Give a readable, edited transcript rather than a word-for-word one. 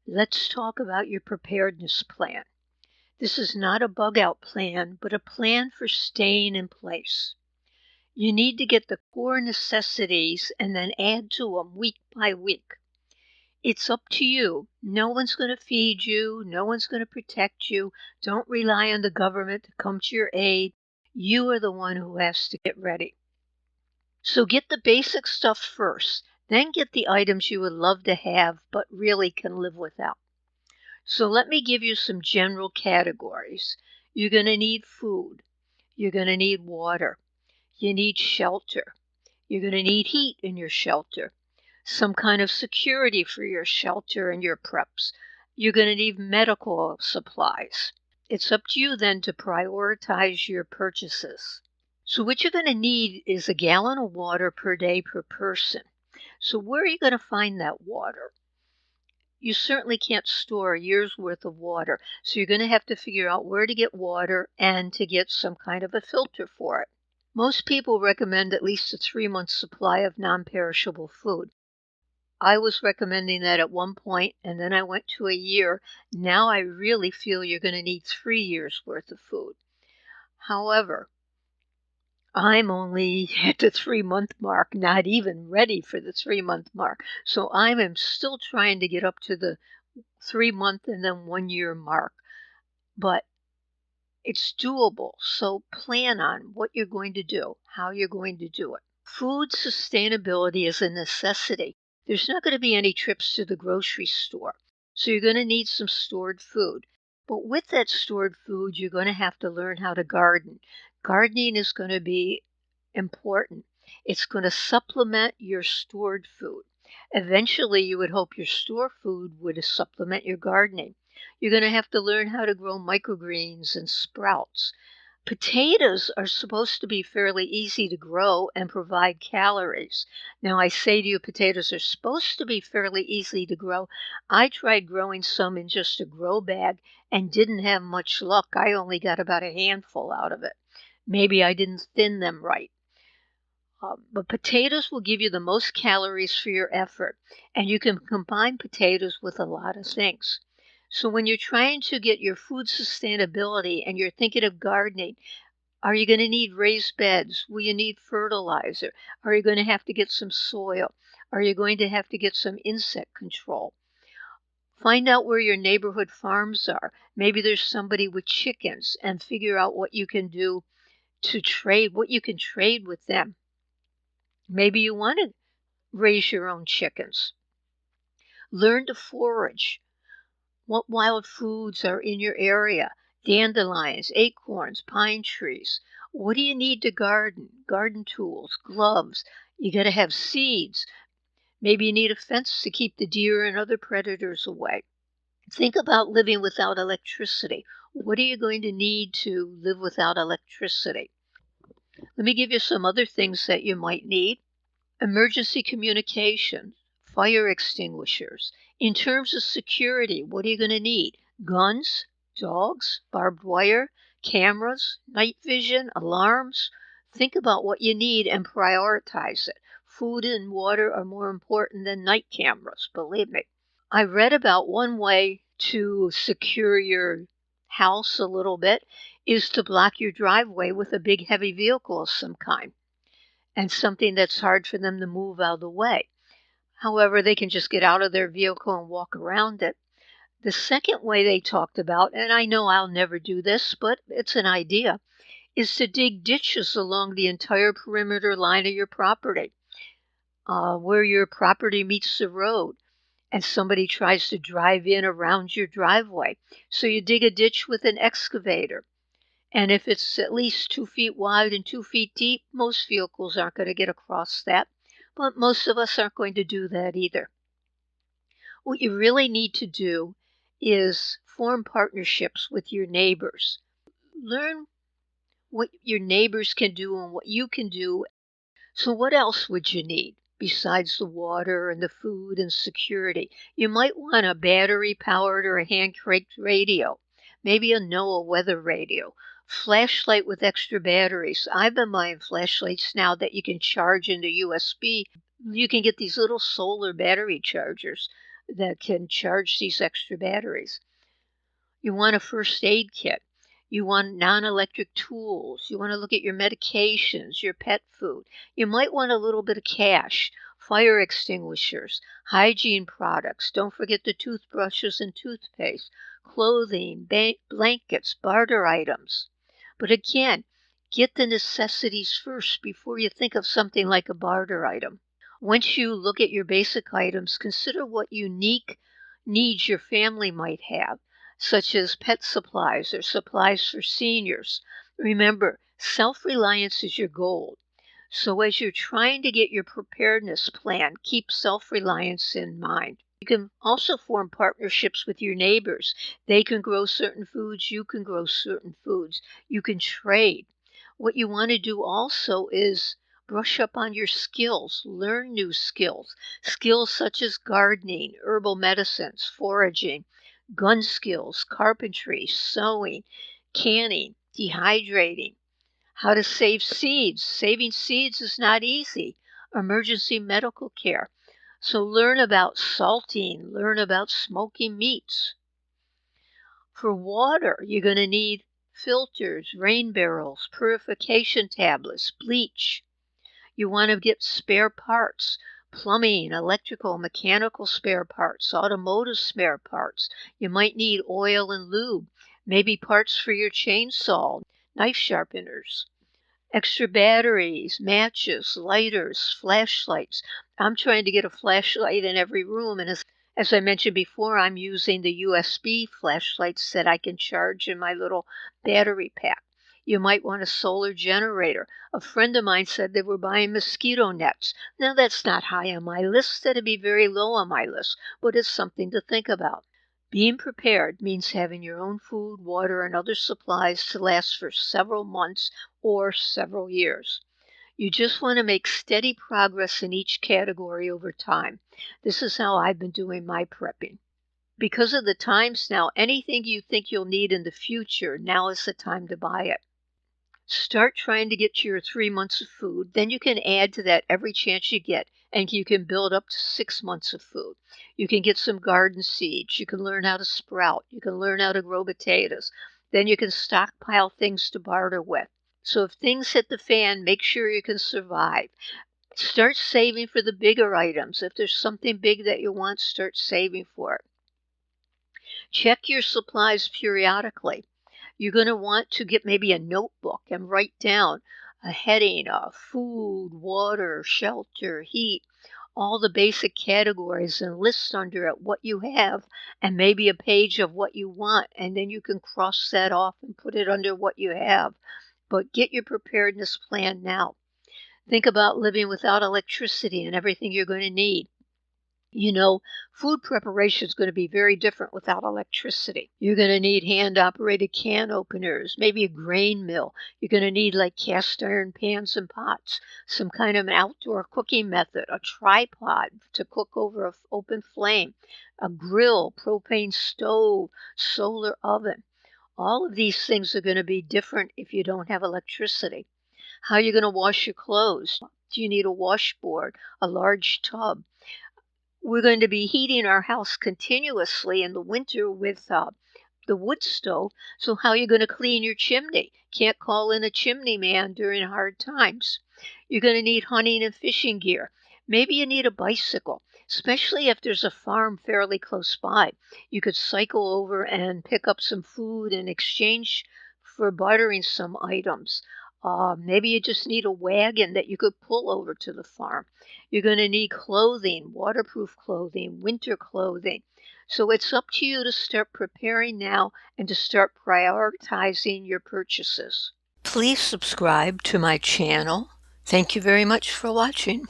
let's talk about your preparedness plan. This is not a bug-out plan, but a plan for staying in place. You need to get the core necessities and then add to them week by week. It's up to you. No one's going to feed you. No one's going to protect you. Don't rely on the government to come to your aid. You are the one who has to get ready. So get the basic stuff first. Then get the items you would love to have but really can live without. So let me give you some general categories. You're going to need food. You're going to need water. You need shelter. You're going to need heat in your shelter. Some kind of security for your shelter and your preps. You're going to need medical supplies. It's up to you then to prioritize your purchases. So what you're going to need is a gallon of water per day per person. So where are you going to find that water? You certainly can't store a year's worth of water, so you're going to have to figure out where to get water and to get some kind of a filter for it. Most people recommend at least a 3-month supply of non-perishable food. I was recommending that at one point, and then I went to a year. Now I really feel you're going to need 3 years' worth of food. However, I'm only at the 3-month mark, not even ready for the 3-month mark. So I am still trying to get up to the 3-month and then 1-year mark. But it's doable. So plan on what you're going to do, how you're going to do it. Food sustainability is a necessity. There's not going to be any trips to the grocery store. So you're going to need some stored food. But with that stored food, you're going to have to learn how to garden. Gardening is going to be important. It's going to supplement your stored food. Eventually, you would hope your store food would supplement your gardening. You're going to have to learn how to grow microgreens and sprouts. Potatoes are supposed to be fairly easy to grow and provide calories. Now, I say to you, potatoes are supposed to be fairly easy to grow. I tried growing some in just a grow bag and didn't have much luck. I only got about a handful out of it. Maybe I didn't thin them right. But potatoes will give you the most calories for your effort, and you can combine potatoes with a lot of things. So when you're trying to get your food sustainability and you're thinking of gardening, are you going to need raised beds? Will you need fertilizer? Are you going to have to get some soil? Are you going to have to get some insect control? Find out where your neighborhood farms are. Maybe there's somebody with chickens, and figure out what you can do to trade, what you can trade with them. Maybe you want to raise your own chickens. Learn to forage. What wild foods are in your area? Dandelions, acorns, pine trees. What do you need to garden? Garden tools, gloves. You got to have seeds. Maybe you need a fence to keep the deer and other predators away. Think about living without electricity. What are you going to need to live without electricity? Let me give you some other things that you might need. Emergency communication, fire extinguishers. In terms of security, what are you going to need? Guns, dogs, barbed wire, cameras, night vision, alarms. Think about what you need and prioritize it. Food and water are more important than night cameras, believe me. I read about one way to secure your house a little bit is to block your driveway with a big heavy vehicle of some kind, and something that's hard for them to move out of the way. However, they can just get out of their vehicle and walk around it. The second way they talked about, and I know I'll never do this, but it's an idea, is to dig ditches along the entire perimeter line of your property, where your property meets the road, and somebody tries to drive in around your driveway. So you dig a ditch with an excavator. And if it's at least 2 feet wide and 2 feet deep, most vehicles aren't going to get across that. But most of us aren't going to do that either. What you really need to do is form partnerships with your neighbors. Learn what your neighbors can do and what you can do. So what else would you need besides the water and the food and security? You might want a battery-powered or a hand-cranked radio, maybe a NOAA weather radio. Flashlight with extra batteries. I've been buying flashlights now that you can charge into USB. You can get these little solar battery chargers. that can charge these extra batteries. You want a first aid kit. You want non-electric tools. You want to look at your medications, your pet food. You might want a little bit of cash, fire extinguishers, hygiene products. Don't forget the toothbrushes and toothpaste, clothing, blankets, barter items. But again, get the necessities first before you think of something like a barter item. Once you look at your basic items, consider what unique needs your family might have, such as pet supplies or supplies for seniors. Remember, self-reliance is your goal. So as you're trying to get your preparedness plan, keep self-reliance in mind. You can also form partnerships with your neighbors. They can grow certain foods, you can grow certain foods. You can trade. What you want to do also is brush up on your skills, learn new skills. Skills such as gardening, herbal medicines, foraging, gun skills, carpentry, sewing, canning, dehydrating, how to save seeds. Saving seeds is not easy. Emergency medical care. So learn about salting, learn about smoking meats. For water, you're going to need filters, rain barrels, purification tablets, bleach. You want to get spare parts, plumbing, electrical, mechanical spare parts, automotive spare parts. You might need oil and lube, maybe parts for your chainsaw, knife sharpeners. Extra batteries, matches, lighters, flashlights. I'm trying to get a flashlight in every room, and as I mentioned before, I'm using the USB flashlights that I can charge in my little battery pack. You might want a solar generator. A friend of mine said they were buying mosquito nets. Now, that's not high on my list. That'd be very low on my list, but it's something to think about. Being prepared means having your own food, water, and other supplies to last for several months or several years. You just want to make steady progress in each category over time. This is how I've been doing my prepping. Because of the times now, anything you think you'll need in the future, now is the time to buy it. Start trying to get to your 3 months of food. Then you can add to that every chance you get, and you can build up to 6 months of food. You can get some garden seeds. You can learn how to sprout. You can learn how to grow potatoes. Then you can stockpile things to barter with. So if things hit the fan, make sure you can survive. Start saving for the bigger items. If there's something big that you want, start saving for it. Check your supplies periodically. You're going to want to get maybe a notebook and write down a heading of food, water, shelter, heat, all the basic categories, and list under it what you have and maybe a page of what you want, and then you can cross that off and put it under what you have. But get your preparedness plan now. Think about living without electricity and everything you're going to need. You know, food preparation is going to be very different without electricity. You're going to need hand-operated can openers, maybe a grain mill. You're going to need like cast iron pans and pots, some kind of an outdoor cooking method, a tripod to cook over an open flame, a grill, propane stove, solar oven. All of these things are going to be different if you don't have electricity. How are you going to wash your clothes? Do you need a washboard, a large tub? We're going to be heating our house continuously in the winter with the wood stove. So how are you going to clean your chimney? Can't call in a chimney man during hard times. You're going to need hunting and fishing gear. Maybe you need a bicycle, especially if there's a farm fairly close by. You could cycle over and pick up some food in exchange for bartering some items. Maybe you just need a wagon that you could pull over to the farm. You're going to need clothing, waterproof clothing, winter clothing. So it's up to you to start preparing now and to start prioritizing your purchases. Please subscribe to my channel. Thank you very much for watching.